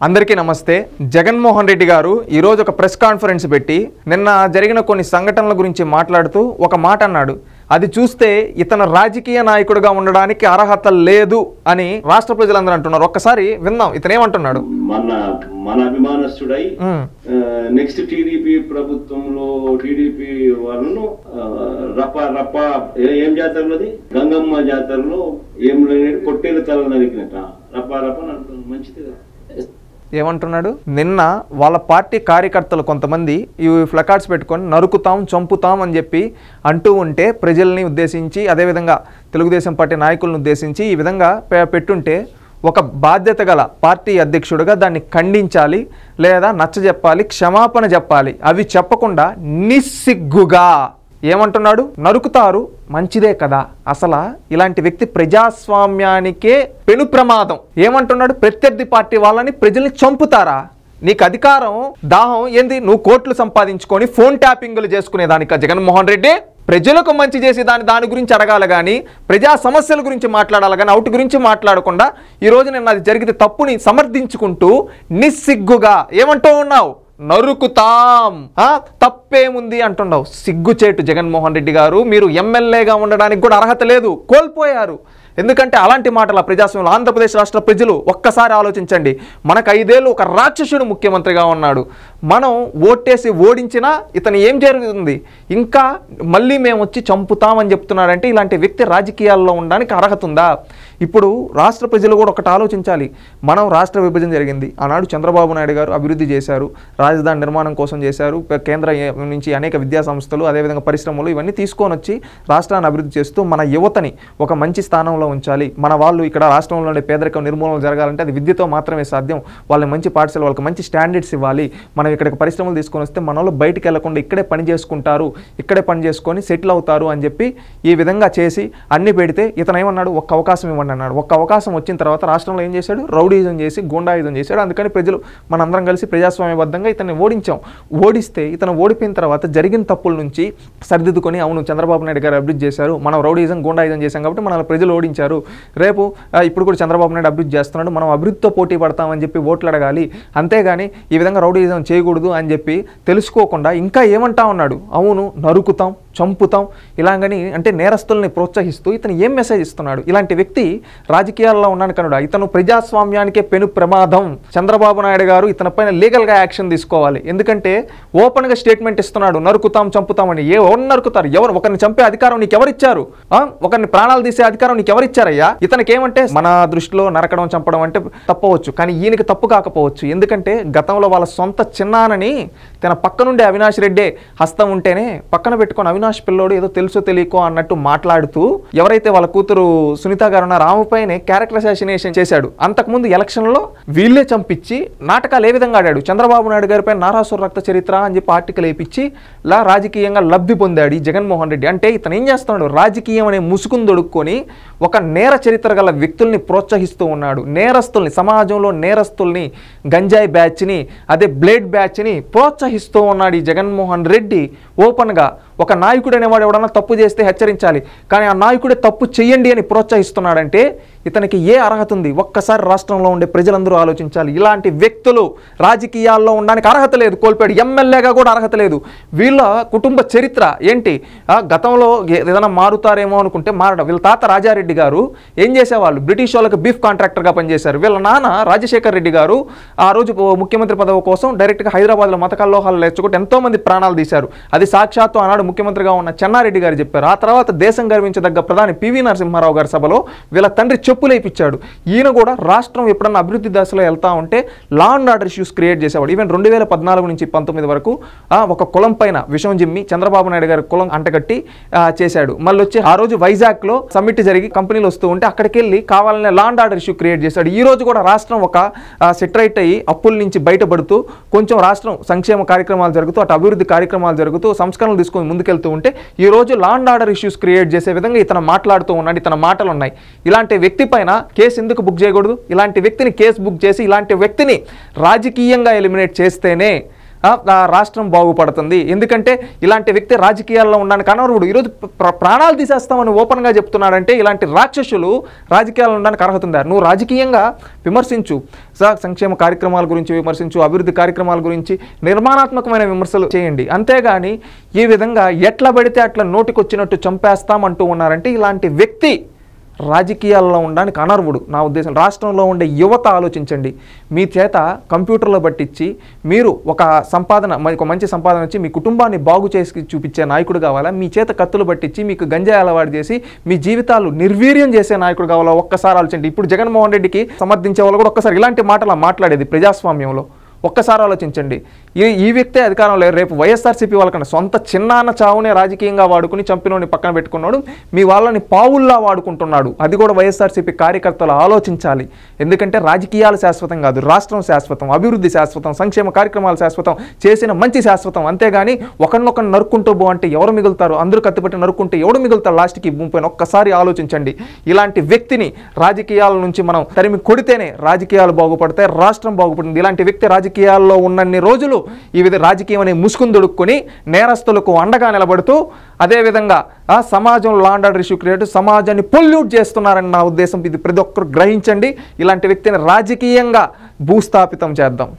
అందరికీ నమస్తే. జగన్మోహన్ రెడ్డి గారు ఈరోజు ఒక ప్రెస్ కాన్ఫరెన్స్ పెట్టి నిన్న జరిగిన కొన్ని సంఘటనల గురించి మాట్లాడుతూ ఒక మాట అన్నాడు. అది చూస్తే ఇతను రాజకీయ నాయకుడిగా ఉండడానికి అర్హత లేదు అని రాష్ట్ర ప్రజలందరూ అంటున్నారు. ఒక్కసారి విందాం ఇతను ఏమంటున్నాడు. మన అభిమానస్తుడై నెక్స్ట్ టీడీపీ ప్రభుత్వంలో టీడీపీ వాళ్ళను రప్ప ఏం జాతరలోది గంగమ్మ జాతరలో ఏం లేని పొట్టేలు తల నరికినట్ట రప్ప మంచిది. ఏమంటున్నాడు, నిన్న వాళ్ళ పార్టీ కార్యకర్తలు కొంతమంది ఈ ఫ్లకార్డ్స్ పెట్టుకొని నరుకుతాం చంపుతాం అని చెప్పి అంటూ ఉంటే ప్రజల్ని ఉద్దేశించి అదేవిధంగా తెలుగుదేశం పార్టీ నాయకులను ఉద్దేశించి ఈ విధంగా పెట్టుంటే ఒక బాధ్యత గల పార్టీ అధ్యక్షుడిగా దాన్ని ఖండించాలి, లేదా నచ్చజెప్పాలి, క్షమాపణ చెప్పాలి. అవి చెప్పకుండా నిస్సిగ్గుగా ఏమంటున్నాడు, నరుకుతారు మంచిదే కదా. అసలు ఇలాంటి వ్యక్తి ప్రజాస్వామ్యానికే పెను ప్రమాదం. ఏమంటున్నాడు, ప్రత్యర్థి పార్టీ వాళ్ళని ప్రజల్ని చంపుతారా? నీకు అధికారం దాహం ఏంది? నువ్వు కోట్లు సంపాదించుకొని ఫోన్ ట్యాపింగ్లు చేసుకునేదానిక జగన్మోహన్ రెడ్డి? ప్రజలకు మంచి చేసి దాని గురించి అడగాలి కానీ ప్రజా సమస్యల గురించి మాట్లాడాలి కానీ అవుట్ గురించి మాట్లాడకుండా ఈరోజు నిన్న అది జరిగితే తప్పుని సమర్థించుకుంటూ నిస్సిగ్గుగా ఏమంటూ ఉన్నావు, నరుకుతాం తప్పేముంది అంటున్నావు. సిగ్గుచేటు జగన్మోహన్ రెడ్డి గారు. మీరు ఎమ్మెల్యేగా ఉండడానికి కూడా అర్హత లేదు, కోల్పోయారు. ఎందుకంటే అలాంటి మాటల ప్రజాస్వామ్యంలో ఆంధ్రప్రదేశ్ రాష్ట్ర ప్రజలు ఒక్కసారి ఆలోచించండి. మనకు 5 ఏళ్ళు ఒక రాక్షసుడు ముఖ్యమంత్రిగా ఉన్నాడు. మనం ఓటేసి ఓడించినా ఇతను ఏం జరుగుతుంది, ఇంకా మళ్ళీ మేము వచ్చి చంపుతామని చెప్తున్నాడంటే ఇలాంటి వ్యక్తి రాజకీయాల్లో ఉండడానికి అర్హత ఉందా? ఇప్పుడు రాష్ట్ర ప్రజలు కూడా ఒకటి ఆలోచించాలి. మనం రాష్ట్ర విభజన జరిగింది, ఆనాడు చంద్రబాబు నాయుడు గారు అభివృద్ధి చేశారు, రాజధాని నిర్మాణం కోసం చేశారు, కేంద్ర నుంచి అనేక విద్యా సంస్థలు అదేవిధంగా పరిశ్రమలు ఇవన్నీ తీసుకొని వచ్చి రాష్ట్రాన్ని అభివృద్ధి చేస్తూ మన యువతని ఒక మంచి స్థానంలో ఉంచాలి. మన వాళ్ళు ఇక్కడ రాష్ట్రంలోని పేదరికం నిర్మూలన జరగాలంటే అది విద్యతో మాత్రమే సాధ్యం. వాళ్ళని మంచి పాఠశాల, వాళ్ళకి మంచి స్టాండర్డ్స్ ఇవ్వాలి. మనం ఇక్కడికి పరిశ్రమలు తీసుకొని వస్తే మన వాళ్ళు బయటికి వెళ్లకుండా ఇక్కడే పని చేసుకుంటారు, ఇక్కడే పని చేసుకొని సెటిల్ అవుతారు అని చెప్పి ఈ విధంగా చేసి అన్ని పెడితే ఇతను ఏమన్నాడు, ఒక్క అవకాశం ఇవ్వండి అన్నాడు. ఒక్క అవకాశం వచ్చిన తర్వాత రాష్ట్రంలో ఏం చేశాడు, రౌడీజం చేసి గుండాయుధం చేశాడు. అందుకని ప్రజలు మనందరం కలిసి ప్రజాస్వామ్యబద్ధంగా ఇతన్ని ఓడించాం. ఓడిస్తే ఇతను ఓడిపోయిన తర్వాత జరిగిన తప్పుల నుంచి సరిదిద్దుకొని అవును చంద్రబాబు నాయుడు గారు అభివృద్ధి చేశారు, మనం రౌడీజం గుండాయుధం చేశాం కాబట్టి మన ప్రజలు ఓడించారు. రేపు ఇప్పుడు కూడా చంద్రబాబు నాయుడు అభివృద్ధి చేస్తున్నాడు, మనం అభివృద్ధితో పోటీ పడతామని చెప్పి ఓట్లు అడగాలి. అంతేగాని ఈ విధంగా రౌడీజం చేయకూడదు అని చెప్పి తెలుసుకోకుండా ఇంకా ఏమంటా ఉన్నాడు, అవును నరుకుతాం చంపుతాం ఇలాగని అంటే నేరస్తుల్ని ప్రోత్సహిస్తూ ఇతను ఏం మెసేజ్ ఇస్తున్నాడు? ఇలాంటి వ్యక్తి రాజకీయాల్లో ఉన్నాను కనుక ఇతను ప్రజాస్వామ్యానికే పెను ప్రమాదం. చంద్రబాబు నాయుడు గారు ఇతని పైన లీగల్గా యాక్షన్ తీసుకోవాలి. ఎందుకంటే ఓపెన్గా స్టేట్మెంట్ ఇస్తున్నాడు, నరుకుతాం చంపుతామని. ఎవరు నరుకుతారు? ఎవరు? ఒకరిని చంపే అధికారం నీకు ఎవరిచ్చారు? ఒకరిని ప్రాణాలు తీసే అధికారం నీకు ఎవరిచ్చారయ్యా? ఇతనికి ఏమంటే మన దృష్టిలో నరకడం చంపడం అంటే తప్పవచ్చు, కానీ ఈయనకి తప్పు కాకపోవచ్చు. ఎందుకంటే గతంలో వాళ్ళ సొంత చిన్నానని తన పక్క నుండి అవినాష్ రెడ్డి హస్తం ఉంటేనే పక్కన పెట్టుకొని అవినాష్ పిల్లోడు ఏదో తెలుసో తెలియకో అన్నట్టు మాట్లాడుతూ ఎవరైతే వాళ్ళ కూతురు సునీత గారు ఉన్నారో ఆమె పైనే క్యారెక్టర్ అసాసినేషన్ చేశాడు. అంతకుముందు ఎలక్షన్లో వీళ్ళే చంపించి నాటకాలు ఏ విధంగా ఆడాడు. చంద్రబాబు నాయుడు గారిపై నారాసుర రక్త చరిత్ర అని చెప్పి ఆర్టికల్ వేయించి రాజకీయంగా లబ్ధి పొందాడు ఈ జగన్మోహన్ రెడ్డి. అంటే ఇతను ఏం చేస్తున్నాడు, రాజకీయం అనే ముసుగును దొడుక్కొని ఒక నేర చరిత్ర గల వ్యక్తుల్ని ప్రోత్సహిస్తూ ఉన్నాడు. నేరస్తుల్ని, సమాజంలో నేరస్తుల్ని, గంజాయి బ్యాచ్ని, అదే బ్లేడ్ బ్యాచ్ని ప్రోత్సహిస్తూ ఉన్నాడు ఈ జగన్మోహన్ రెడ్డి. ఓపెన్గా ఒక నాయకుడు అనేవాడు ఎవడన్నా తప్పు చేస్తే హెచ్చరించాలి, కానీ ఆ నాయకుడే తప్పు చెయ్యండి అని ప్రోత్సహిస్తున్నాడంటే ఇతనికి ఏ అర్హత ఉంది? ఒక్కసారి రాష్ట్రంలో ఉండే ప్రజలందరూ ఆలోచించాలి. ఇలాంటి వ్యక్తులు రాజకీయాల్లో ఉండడానికి అర్హత లేదు, కోల్పోయాడు. ఎమ్మెల్యేగా కూడా అర్హత లేదు. వీళ్ళ కుటుంబ చరిత్ర ఏంటి? గతంలో ఏదైనా మారుతారేమో అనుకుంటే మారడం. వీళ్ళ తాత రాజారెడ్డి గారు ఏం చేసేవాళ్ళు, బ్రిటిష్ వాళ్ళకి బీఫ్ కాంట్రాక్టర్గా పనిచేశారు. వీళ్ళ నాన్న రాజశేఖర్ రెడ్డి గారు ఆ రోజు ముఖ్యమంత్రి పదవి కోసం డైరెక్ట్గా హైదరాబాద్లో మత కల్లోహాలు లేచుకుంటే ఎంతోమంది ప్రాణాలు తీశారు. అది సాక్షాత్తు ఆనాడు ముఖ్యమంత్రిగా ఉన్న చెన్నారెడ్డి గారు చెప్పారు. ఆ తర్వాత దేశం గర్వించదగ్గ ప్రధాని పివి నరసింహారావు గారి సభలో వీళ్ళ తండ్రి చెప్పులేపిచ్చాడు. ఈయన కూడా రాష్ట్రం ఎప్పుడన్నా అభివృద్ధి దశలో వెళ్తా ఉంటే law and order issues create చేసేవాడు. ఈవెన్ 2014 నుంచి 19 వరకు ఒక కులం పైన విషం జిమ్మి చంద్రబాబు నాయుడు గారి కులం అంటగట్టి చేశాడు. మళ్ళీ వచ్చి ఆ రోజు వైజాగ్లో సమ్మిట్ జరిగి కంపెనీలు వస్తూ ఉంటే అక్కడికి వెళ్ళి కావాలనే law and order issue create చేశాడు. ఈ రోజు కూడా రాష్ట్రం ఒక సెటరైట్ అయ్యి అప్పుల నుంచి బయటపడుతూ కొంచెం రాష్ట్రం సంక్షేమ కార్యక్రమాలు జరుగుతూ అటు అభివృద్ధి కార్యక్రమాలు జరుగుతూ సంస్కరణలు తీసుకొని ముందుకెళ్తూ ఉంటే ఈ రోజు law and order issues create చేసే విధంగా ఇతను మాట్లాడుతూ ఉన్నాడు. ఇతని మాటలు ఉన్నాయి. ఇలాంటి వ్యక్తి పైన కేసు ఎందుకు బుక్ చేయకూడదు? ఇలాంటి వ్యక్తిని కేసు బుక్ చేసి ఇలాంటి వ్యక్తిని రాజకీయంగా ఎలిమినేట్ చేస్తేనే రాష్ట్రం బాగుపడుతుంది. ఎందుకంటే ఇలాంటి వ్యక్తి రాజకీయాల్లో ఉండడానికి అనర్హుడు. ఈరోజు ప్రాణాలు తీసేస్తామని ఓపెన్గా చెప్తున్నాడంటే ఇలాంటి రాక్షసులు రాజకీయాల్లో ఉండడానికి అర్హత ఉందా? నువ్వు రాజకీయంగా విమర్శించు, సంక్షేమ కార్యక్రమాల గురించి విమర్శించు, అభివృద్ధి కార్యక్రమాల గురించి నిర్మాణాత్మకమైన విమర్శలు చేయండి. అంతేగాని ఈ విధంగా ఎట్లా పడితే అట్లా నోటికొచ్చినట్టు చంపేస్తామంటూ ఉన్నారంటే ఇలాంటి వ్యక్తి రాజకీయాల్లో ఉండడానికి అనర్హుడు నా ఉద్దేశం. రాష్ట్రంలో ఉండే యువత ఆలోచించండి. మీ చేత కంప్యూటర్లో పట్టించి మీరు ఒక మంచి సంపాదన వచ్చి మీ కుటుంబాన్ని బాగు చేసి చూపించే నాయకుడు కావాలా? మీ చేత కత్తులు పట్టించి మీకు గంజాయి అలవాటు చేసి మీ జీవితాలు నిర్వీర్యం చేసే నాయకుడు కావాలా? ఒక్కసారి ఆలోచించండి. ఇప్పుడు జగన్మోహన్ రెడ్డికి సమర్థించే వాళ్ళు కూడా ఒక్కసారి ఇలాంటి మాటలు మాట్లాడేది ప్రజాస్వామ్యంలో ఒక్కసారి ఆలోచించండి. ఈ వ్యక్తే అధికారంలో రేపు వైఎస్ఆర్సీపీ వాళ్ళకన్నా సొంత చిన్నాన్న చావునే రాజకీయంగా వాడుకుని చంపినోని పక్కన పెట్టుకున్నాడు. మీ వాళ్ళని పావుల్లా వాడుకుంటున్నాడు. అది కూడా వైఎస్ఆర్సీపీ కార్యకర్తలు ఆలోచించాలి. ఎందుకంటే రాజకీయాలు శాశ్వతం కాదు, రాష్ట్రం శాశ్వతం, అభివృద్ధి శాశ్వతం, సంక్షేమ కార్యక్రమాలు శాశ్వతం, చేసిన మంచి శాశ్వతం. అంతేగాని ఒకరినొకరు నరుక్కుంటూ పో అంటే ఎవరు మిగులుతారు? అందరూ కత్తిపట్టి నరుక్కుంటే ఎవడు మిగులుతారు లాస్ట్కి భూమి పైన? ఒక్కసారి ఆలోచించండి. ఇలాంటి వ్యక్తిని రాజకీయాల నుంచి మనం తరిమి కొడితేనే రాజకీయాలు బాగుపడతాయి, రాష్ట్రం బాగుపడుతుంది. ఇలాంటి వ్యక్తి రాజకీయాల్లో ఉన్నన్ని రోజులు ఈ విధంగా రాజకీయం అనే ముసుగును దొడుక్కొని నేరస్తులకు అండగా నిలబడుతూ అదేవిధంగా సమాజంలో law and order issue create సమాజాన్ని పొల్యూట్ చేస్తున్నారని నా ఉద్దేశం. ఇది ప్రతి ఒక్కరు గ్రహించండి. ఇలాంటి వ్యక్తిని రాజకీయంగా భూస్థాపితం చేద్దాం.